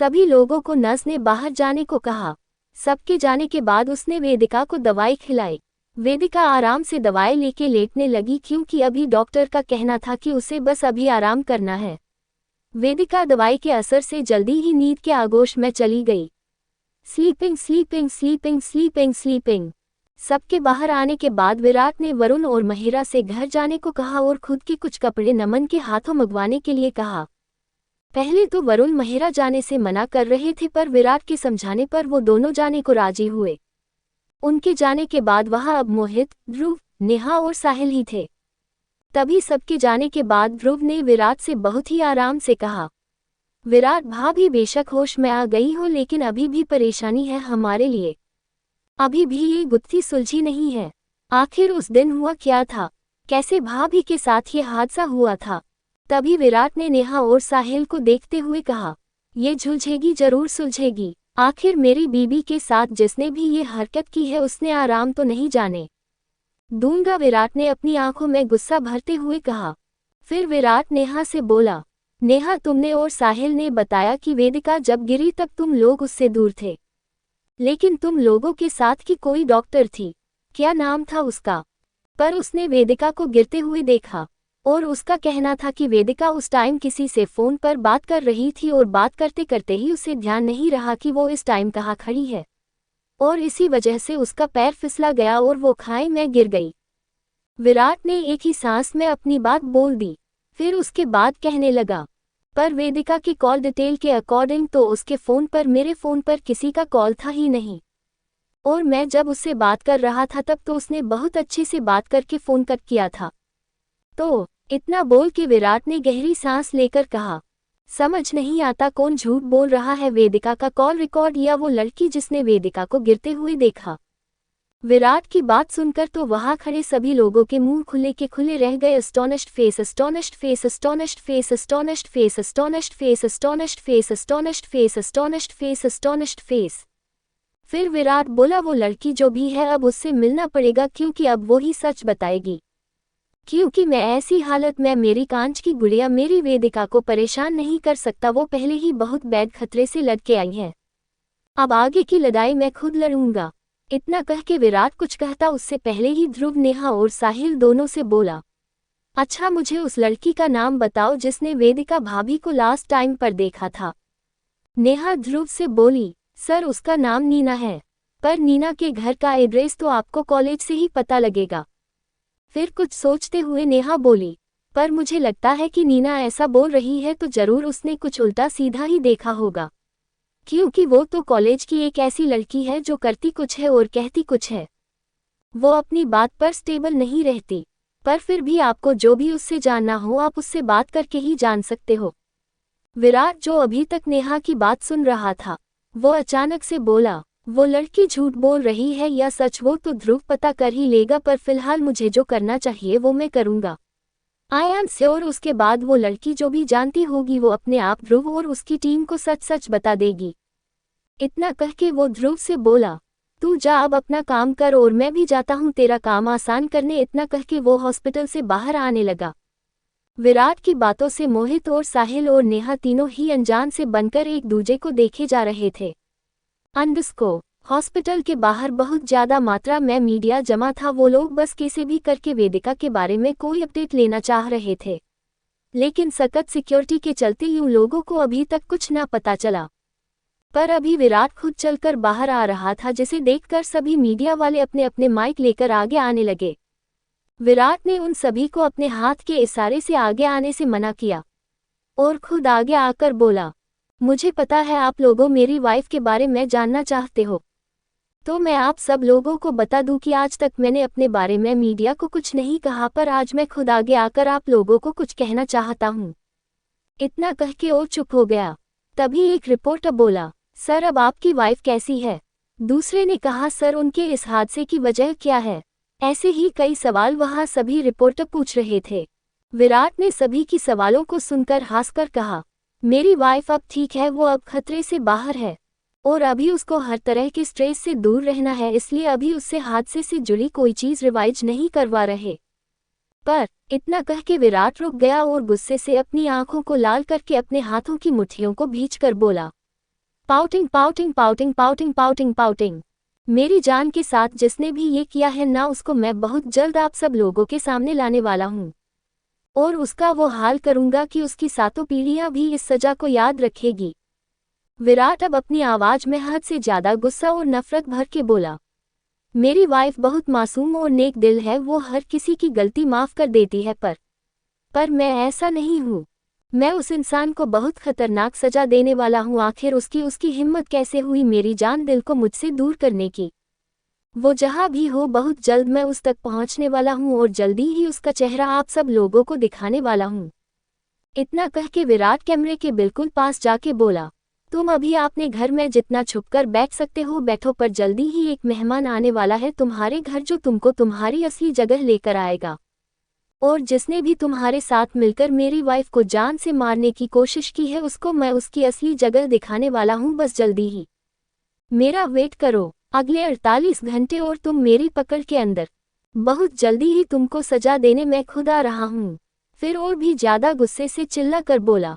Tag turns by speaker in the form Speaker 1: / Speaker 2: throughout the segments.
Speaker 1: सभी लोगों को नर्स ने बाहर जाने को कहा। सबके जाने के बाद उसने वेदिका को दवाई खिलाई। वेदिका आराम से दवाई लेके लेटने लगी क्योंकि अभी डॉक्टर का कहना था कि उसे बस अभी आराम करना है। वेदिका दवाई के असर से जल्दी ही नींद के आगोश में चली गई। Sleeping sleeping sleeping sleeping sleeping. सबके बाहर आने के बाद विराट ने वरुण और महिरा से घर जाने को कहा और खुद के कुछ कपड़े नमन के हाथों मंगवाने के लिए कहा। पहले तो वरुण महिरा जाने से मना कर रहे थे पर विराट के समझाने पर वो दोनों जाने को राजी हुए। उनके जाने के बाद वहां अब मोहित, ध्रुव, नेहा और साहिल ही थे। तभी सबके जाने के बाद ध्रुव ने विराट से बहुत ही आराम से कहा, विराट भाभी बेशक होश में आ गई हो लेकिन अभी भी परेशानी है हमारे लिए। अभी भी ये गुत्थी सुलझी नहीं है। आखिर उस दिन हुआ क्या था, कैसे भाभी के साथ ये हादसा हुआ था। तभी विराट ने नेहा और साहिल को देखते हुए कहा, ये सुलझेगी जरूर सुलझेगी। आखिर मेरी बीबी के साथ जिसने भी ये हरकत की है उसने आराम तो नहीं जाने दूंगा। विराट ने अपनी आंखों में गुस्सा भरते हुए कहा। फिर विराट नेहा से बोला, नेहा तुमने और साहिल ने बताया कि वेदिका जब गिरी तब तुम लोग उससे दूर थे, लेकिन तुम लोगों के साथ की कोई डॉक्टर थी, क्या नाम था उसका? पर उसने वेदिका को गिरते हुए देखा और उसका कहना था कि वेदिका उस टाइम किसी से फोन पर बात कर रही थी और बात करते करते ही उसे ध्यान नहीं रहा कि वो इस टाइम कहाँ खड़ी है और इसी वजह से उसका पैर फिसला गया और वो खाई में गिर गई। विराट ने एक ही सांस में अपनी बात बोल दी। फिर उसके बाद कहने लगा, पर वेदिका की कॉल डिटेल के अकॉर्डिंग तो उसके फ़ोन पर मेरे फ़ोन पर किसी का कॉल था ही नहीं, और मैं जब उससे बात कर रहा था तब तो उसने बहुत अच्छे से बात करके फ़ोन कट किया था। तो इतना बोल के विराट ने गहरी सांस लेकर कहा, समझ नहीं आता कौन झूठ बोल रहा है, वेदिका का कॉल रिकॉर्ड या वो लड़की जिसने वेदिका को गिरते हुए देखा। विराट की बात सुनकर तो वहां खड़े सभी लोगों के मुंह खुले के खुले रह गए। Astonished face, astonished face, astonished face, astonished face, astonished face, astonished face, astonished face, astonished face, astonished face. फिर विराट बोला, वो लड़की जो भी है अब उससे मिलना पड़ेगा क्योंकि अब वो ही सच बताएगी, क्योंकि मैं ऐसी हालत में मेरी कांच की गुड़िया मेरी वेदिका को परेशान नहीं कर सकता। वो पहले ही बहुत बैड खतरे से लड़ के आई है, अब आगे की लड़ाई मैं खुद लड़ूंगा। इतना कह के विराट कुछ कहता उससे पहले ही ध्रुव, नेहा और साहिल दोनों से बोला, अच्छा मुझे उस लड़की का नाम बताओ जिसने वेदिका भाभी को लास्ट टाइम पर देखा था। नेहा ध्रुव से बोली, सर उसका नाम नीना है, पर नीना के घर का एड्रेस तो आपको कॉलेज से ही पता लगेगा। फिर कुछ सोचते हुए नेहा बोली, पर मुझे लगता है कि नीना ऐसा बोल रही है तो जरूर उसने कुछ उल्टा सीधा ही देखा होगा, क्योंकि वो तो कॉलेज की एक ऐसी लड़की है जो करती कुछ है और कहती कुछ है। वो अपनी बात पर स्टेबल नहीं रहती, पर फिर भी आपको जो भी उससे जानना हो आप उससे बात करके ही जान सकते हो। विराट जो अभी तक नेहा की बात सुन रहा था, वो अचानक से बोला, वो लड़की झूठ बोल रही है या सच वो तो ध्रुव पता कर ही लेगा, पर फिलहाल मुझे जो करना चाहिए वो मैं करूंगा। आई एम श्योर उसके बाद वो लड़की जो भी जानती होगी वो अपने आप ध्रुव और उसकी टीम को सच सच बता देगी। इतना कह के वो ध्रुव से बोला, तू जा अब अपना काम कर और मैं भी जाता हूँ तेरा काम आसान करने। इतना कह के वो हॉस्पिटल से बाहर आने लगा। विराट की बातों से मोहित और साहिल और नेहा तीनों ही अनजान से बनकर एक दूजे को देखे जा रहे थे। हॉस्पिटल के बाहर बहुत ज्यादा मात्रा में मीडिया जमा था। वो लोग बस कैसे भी करके वेदिका के बारे में कोई अपडेट लेना चाह रहे थे, लेकिन सख्त सिक्योरिटी के चलते यूं लोगों को अभी तक कुछ ना पता चला। पर अभी विराट खुद चलकर बाहर आ रहा था, जिसे देखकर सभी मीडिया वाले अपने अपने माइक लेकर आगे आने लगे। विराट ने उन सभी को अपने हाथ के इशारे से आगे आने से मना किया और खुद आगे आकर बोला, मुझे पता है आप लोगों मेरी वाइफ के बारे में जानना चाहते हो, तो मैं आप सब लोगों को बता दूं कि आज तक मैंने अपने बारे में मीडिया को कुछ नहीं कहा, पर आज मैं खुद आगे आकर आप लोगों को कुछ कहना चाहता हूं। इतना कह के और चुप हो गया। तभी एक रिपोर्टर बोला, सर अब आपकी वाइफ कैसी है? दूसरे ने कहा, सर उनके इस हादसे की वजह क्या है? ऐसे ही कई सवाल वहां सभी रिपोर्टर पूछ रहे थे। विराट ने सभी की सवालों को सुनकर हंसकर कहा, मेरी वाइफ अब ठीक है, वो अब खतरे से बाहर है और अभी उसको हर तरह के स्ट्रेस से दूर रहना है, इसलिए अभी उससे हादसे से जुड़ी कोई चीज रिवाइज नहीं करवा रहे। पर इतना कह के विराट रुक गया और गुस्से से अपनी आंखों को लाल करके अपने हाथों की मुट्ठियों को भींचकर बोला, pouting pouting pouting pouting pouting pouting. मेरी जान के साथ जिसने भी ये किया है ना, उसको मैं बहुत जल्द आप सब लोगों के सामने लाने वाला हूँ और उसका वो हाल करूंगा कि उसकी सातों पीढ़ियां भी इस सजा को याद रखेगी। विराट अब अपनी आवाज में हद से ज्यादा गुस्सा और नफरत भर के बोला। मेरी वाइफ बहुत मासूम और नेक दिल है, वो हर किसी की गलती माफ कर देती है, पर मैं ऐसा नहीं हूँ। मैं उस इंसान को बहुत खतरनाक सजा देने वाला हूँ। आखिर उसकी हिम्मत कैसे हुई मेरी जान दिल को मुझसे दूर करने की। वो जहाँ भी हो बहुत जल्द मैं उस तक पहुँचने वाला हूँ और जल्दी ही उसका चेहरा आप सब लोगों को दिखाने वाला हूँ। इतना कह के विराट कैमरे के बिल्कुल पास जाके बोला, तुम अभी अपने घर में जितना छुपकर बैठ सकते हो बैठो, पर जल्दी ही एक मेहमान आने वाला है तुम्हारे घर जो तुमको तुम्हारी असली जगह लेकर आएगा। और जिसने भी तुम्हारे साथ मिलकर मेरी वाइफ को जान से मारने की कोशिश की है उसको मैं उसकी असली जगह दिखाने वाला हूँ। बस जल्दी ही मेरा वेट करो, अगले 48 घंटे और तुम मेरी पकड़ के अंदर। बहुत जल्दी ही तुमको सजा देने मैं खुद आ रहा हूँ। फिर और भी ज्यादा गुस्से से चिल्ला कर बोला,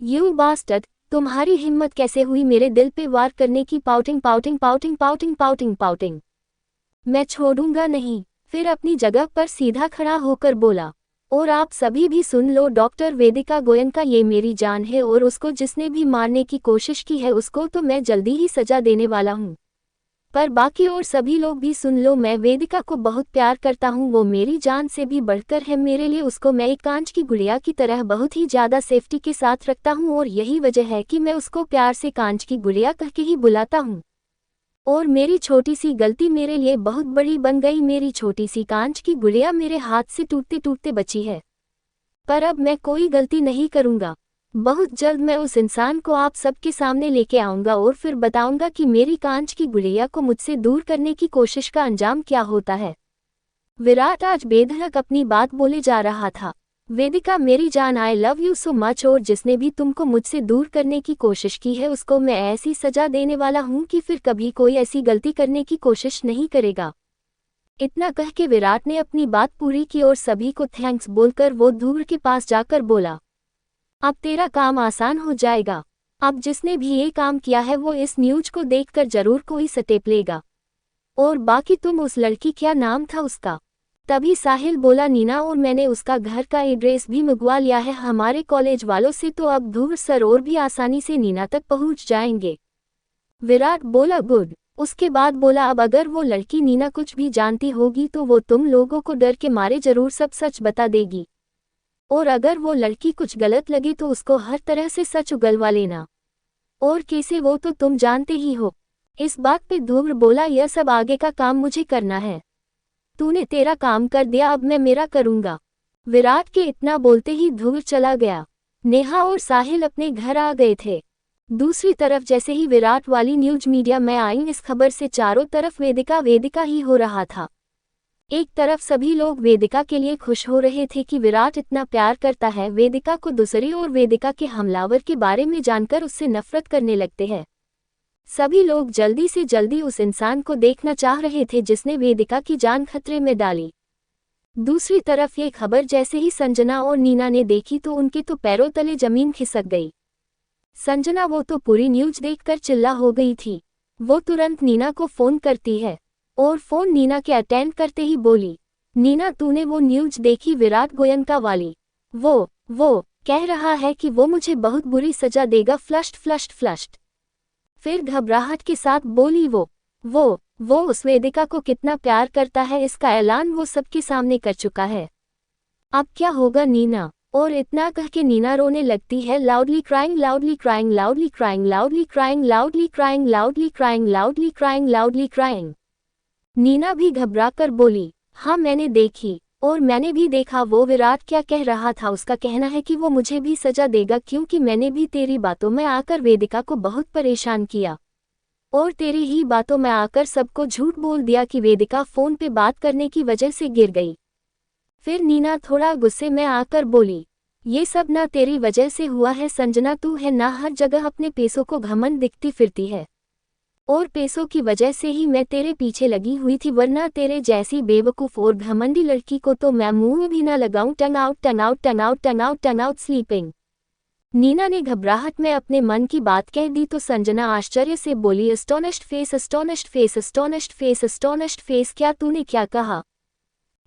Speaker 1: यू बास्टर्ड, तुम्हारी हिम्मत कैसे हुई मेरे दिल पे वार करने की। Pouting pouting pouting pouting pouting pouting. मैं छोड़ूंगा नहीं। फिर अपनी जगह पर सीधा खड़ा होकर बोला, और आप सभी भी सुन लो, डॉक्टर वेदिका गोयनका ये मेरी जान है और उसको जिसने भी मारने की कोशिश की है उसको तो मैं जल्दी ही सजा देने वाला हूँ। पर बाकी और सभी लोग भी सुन लो, मैं वेदिका को बहुत प्यार करता हूँ, वो मेरी जान से भी बढ़कर है मेरे लिए। उसको मैं एक कांच की गुड़िया की तरह बहुत ही ज़्यादा सेफ्टी के साथ रखता हूँ और यही वजह है कि मैं उसको प्यार से कांच की गुड़िया कह के ही बुलाता हूँ। और मेरी छोटी सी गलती मेरे लिए बहुत बड़ी बन गई। मेरी छोटी सी कांच की गुड़िया मेरे हाथ से टूटते टूटते बची है, पर अब मैं कोई गलती नहीं करूँगा। बहुत जल्द मैं उस इंसान को आप सबके सामने लेके आऊँगा और फिर बताऊँगा कि मेरी कांच की गुड़िया को मुझसे दूर करने की कोशिश का अंजाम क्या होता है। विराट आज बेधड़क अपनी बात बोले जा रहा था। वेदिका मेरी जान, I love you so much, और जिसने भी तुमको मुझसे दूर करने की कोशिश की है उसको मैं ऐसी सजा देने वाला हूँ कि फिर कभी कोई ऐसी गलती करने की कोशिश नहीं करेगा। इतना कह के विराट ने अपनी बात पूरी की और सभी को थैंक्स बोलकर वो ध्रुव के पास जाकर बोला, अब तेरा काम आसान हो जाएगा। अब जिसने भी ये काम किया है वो इस न्यूज को देखकर जरूर कोई स्टेप लेगा। और बाकी तुम उस लड़की, क्या नाम था उसका? तभी साहिल बोला, नीना, और मैंने उसका घर का एड्रेस भी मंगवा लिया है हमारे कॉलेज वालों से, तो अब ध्रुव सर और भी आसानी से नीना तक पहुंच जाएंगे। विराट बोला, गुड। उसके बाद बोला, अब अगर वो लड़की नीना कुछ भी जानती होगी तो वो तुम लोगों को डर के मारे जरूर सब सच बता देगी, और अगर वो लड़की कुछ गलत लगे तो उसको हर तरह से सच उगलवा लेना। और कैसे, वो तो तुम जानते ही हो। इस बात पे ध्रुव बोला, यह सब आगे का काम मुझे करना है। तूने तेरा काम कर दिया, अब मैं मेरा करूंगा। विराट के इतना बोलते ही ध्रुव चला गया। नेहा और साहिल अपने घर आ गए थे। दूसरी तरफ जैसे ही विराट वाली न्यूज मीडिया में आई, इस खबर से चारों तरफ वेदिका वेदिका ही हो रहा था। एक तरफ सभी लोग वेदिका के लिए खुश हो रहे थे कि विराट इतना प्यार करता है वेदिका को, दूसरी ओर वेदिका के हमलावर के बारे में जानकर उससे नफरत करने लगते हैं। सभी लोग जल्दी से जल्दी उस इंसान को देखना चाह रहे थे जिसने वेदिका की जान खतरे में डाली। दूसरी तरफ ये खबर जैसे ही संजना और नीना ने देखी तो उनके तो पैरों तले जमीन खिसक गई। संजना, वो तो पूरी न्यूज देखकर चिल्ला हो गई थी। वो तुरंत नीना को फोन करती है और फोन नीना के अटेंड करते ही बोली, नीना, तूने वो न्यूज देखी विराट गोयनका वाली? वो कह रहा है कि वो मुझे बहुत बुरी सजा देगा, फ्लश्ड फ्लश्ड फ्लश्ड। फिर घबराहट के साथ बोली, वो उस वेदिका को कितना प्यार करता है इसका ऐलान वो सबके सामने कर चुका है। अब क्या होगा नीना? और इतना कह के नीना रोने लगती है, loudly crying, loudly crying, loudly crying, loudly crying, loudly crying, loudly crying, loudly crying, loudly crying. Neena भी घबराकर बोली, हाँ मैंने देखी, और मैंने भी देखा वो विराट क्या कह रहा था। उसका कहना है कि वो मुझे भी सजा देगा क्योंकि मैंने भी तेरी बातों में आकर वेदिका को बहुत परेशान किया, और तेरी ही बातों में आकर सबको झूठ बोल दिया कि वेदिका फोन पे बात करने की वजह से गिर गई। फिर नीना थोड़ा गुस्से में आकर बोली, ये सब ना तेरी वजह से हुआ है संजना, तू है ना हर जगह अपने पैसों को घमंड दिखती फिरती है, और पैसों की वजह से ही मैं तेरे पीछे लगी हुई थी, वरना तेरे जैसी बेवकूफ़ और घमंडी लड़की को तो मैं मुंह भी ना लगाऊं। टंग आउट, टंग आउट, टंग आउट, टंग आउट, टंग आउट, स्लीपिंग। नीना ने घबराहट में अपने मन की बात कह दी तो संजना आश्चर्य से बोली, astonished face astonished face astonished face astonished face, क्या तूने क्या कहा?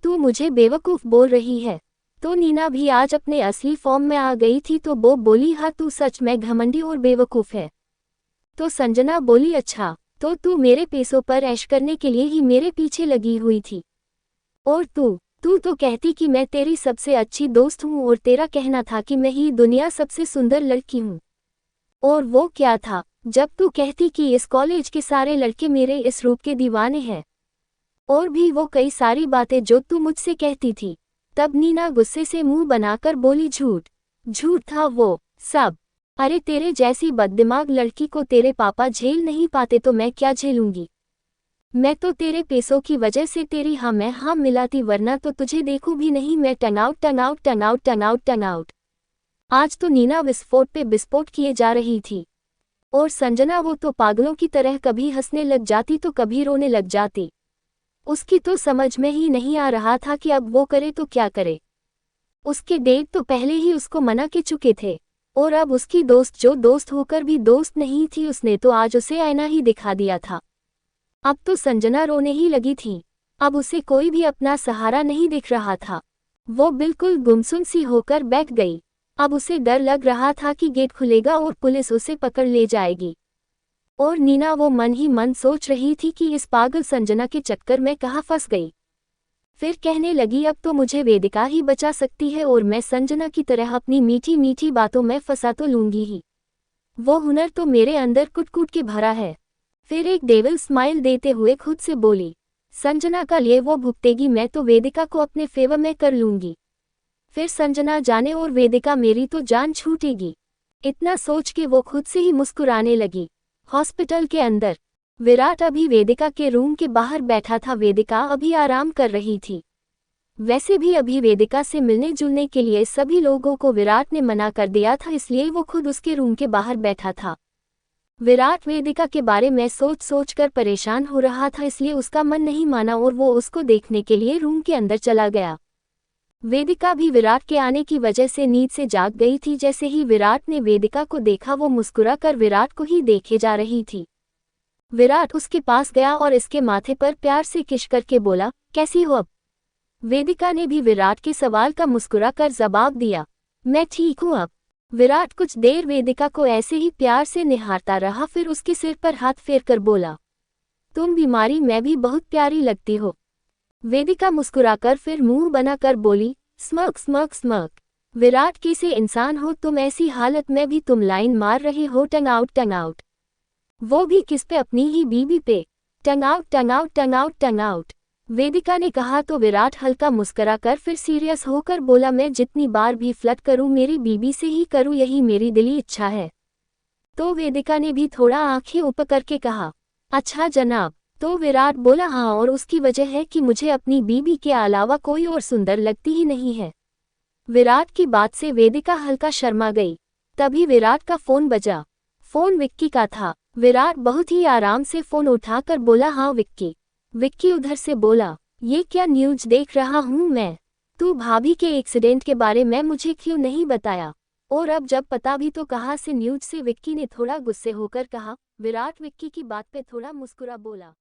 Speaker 1: तू मुझे बेवकूफ़ बोल रही है? तो नीना भी आज अपने असली फॉर्म में आ गई थी तो वो बोली, हाँ तू सच में घमंडी और बेवकूफ़ है। तो संजना बोली, अच्छा तो तू मेरे पैसों पर ऐश करने के लिए ही मेरे पीछे लगी हुई थी। और तू तू तो कहती कि मैं तेरी सबसे अच्छी दोस्त हूँ और तेरा कहना था कि मैं ही दुनिया सबसे सुंदर लड़की हूँ। और वो क्या था जब तू कहती कि इस कॉलेज के सारे लड़के मेरे इस रूप के दीवाने हैं। और भी वो कई सारी बातें जो तू मुझसे कहती थी। तब नीना गुस्से से मुंह बनाकर बोली, झूठ झूठ था वो सब। अरे तेरे जैसी बददिमाग लड़की को तेरे पापा झेल नहीं पाते तो मैं क्या झेलूंगी? मैं तो तेरे पैसों की वजह से तेरी हाँ में हाँ मिलाती, वरना तो तुझे देखूं भी नहीं मैं। टंग आउट टंग आउट टंग आउट टंग आउट टंग आउट। आज तो नीना विस्फोट पे विस्फोट किए जा रही थी। और संजना वो तो पागलों की तरह कभी हंसने लग जाती तो कभी रोने लग जाती। उसकी तो समझ में ही नहीं आ रहा था कि अब वो करे तो क्या करे। उसके डेट तो पहले ही उसको मना के चुके थे और अब उसकी दोस्त जो दोस्त होकर भी दोस्त नहीं थी उसने तो आज उसे आईना ही दिखा दिया था। अब तो संजना रोने ही लगी थी। अब उसे कोई भी अपना सहारा नहीं दिख रहा था। वो बिल्कुल गुमसुम सी होकर बैठ गई। अब उसे डर लग रहा था कि गेट खुलेगा और पुलिस उसे पकड़ ले जाएगी। और नीना वो मन ही मन सोच रही थी कि इस पागल संजना के चक्कर में कहाँ फंस गई। फिर कहने लगी, अब तो मुझे वेदिका ही बचा सकती है और मैं संजना की तरह अपनी मीठी मीठी बातों में फंसा तो लूंगी ही। वो हुनर तो मेरे अंदर कुट-कुट के भरा है। फिर एक डेविल स्माइल देते हुए खुद से बोली, संजना का लिए वो भुगतेगी, मैं तो वेदिका को अपने फेवर में कर लूंगी। फिर संजना जाने और वेदिका मेरी तो जान छूटेगी। इतना सोच के वो खुद से ही मुस्कुराने लगी। हॉस्पिटल के अंदर विराट अभी वेदिका के रूम के बाहर बैठा था। वेदिका अभी आराम कर रही थी। वैसे भी अभी वेदिका से मिलने जुलने के लिए सभी लोगों को विराट ने मना कर दिया था, इसलिए वो खुद उसके रूम के बाहर बैठा था। विराट वेदिका के बारे में सोच सोच कर परेशान हो रहा था, इसलिए उसका मन नहीं माना और वो उसको देखने के लिए रूम के अंदर चला गया। वेदिका भी विराट के आने की वजह से नींद से जाग गई थी। जैसे ही विराट ने वेदिका को देखा वो मुस्कुरा कर विराट को ही देखे जा रही थी। विराट उसके पास गया और इसके माथे पर प्यार से किस करके बोला, कैसी हो अब? वेदिका ने भी विराट के सवाल का मुस्कुरा कर जवाब दिया, मैं ठीक हूँ अब। विराट कुछ देर वेदिका को ऐसे ही प्यार से निहारता रहा, फिर उसके सिर पर हाथ फेरकर बोला, तुम बीमारी में भी बहुत प्यारी लगती हो। वेदिका मुस्कुराकर फिर मुंह बनाकर बोली, स्मर्क स्मर्क स्मर्क। विराट कैसे इंसान हो तुम, ऐसी हालत में भी तुम लाइन मार रहे हो, टंग आउट टंग आउट। वो भी किस पे? अपनी ही बीबी पे। टंग आउट टंग आउट टंग आउट टंग आउट। वेदिका ने कहा तो विराट हल्का मुस्कुराकर फिर सीरियस होकर बोला, मैं जितनी बार भी फ्लर्ट करूं मेरी बीबी से ही करूं, यही मेरी दिली इच्छा है। तो वेदिका ने भी थोड़ा आंखें ऊपर करके कहा, अच्छा जनाब। तो विराट बोला, हाँ, और उसकी वजह है कि मुझे अपनी बीबी के अलावा कोई और सुंदर लगती ही नहीं है। विराट की बात से वेदिका हल्का शर्मा गई। तभी विराट का फोन बजा। फोन विक्की का था। विराट बहुत ही आराम से फोन उठाकर बोला, हाँ विक्की। विक्की उधर से बोला, ये क्या न्यूज़ देख रहा हूँ मैं? तू भाभी के एक्सीडेंट के बारे में मुझे क्यों नहीं बताया? और अब जब पता भी तो कहाँ से न्यूज़ से? विक्की ने थोड़ा गुस्से होकर कहा। विराट विक्की की बात पे थोड़ा मुस्कुरा बोला,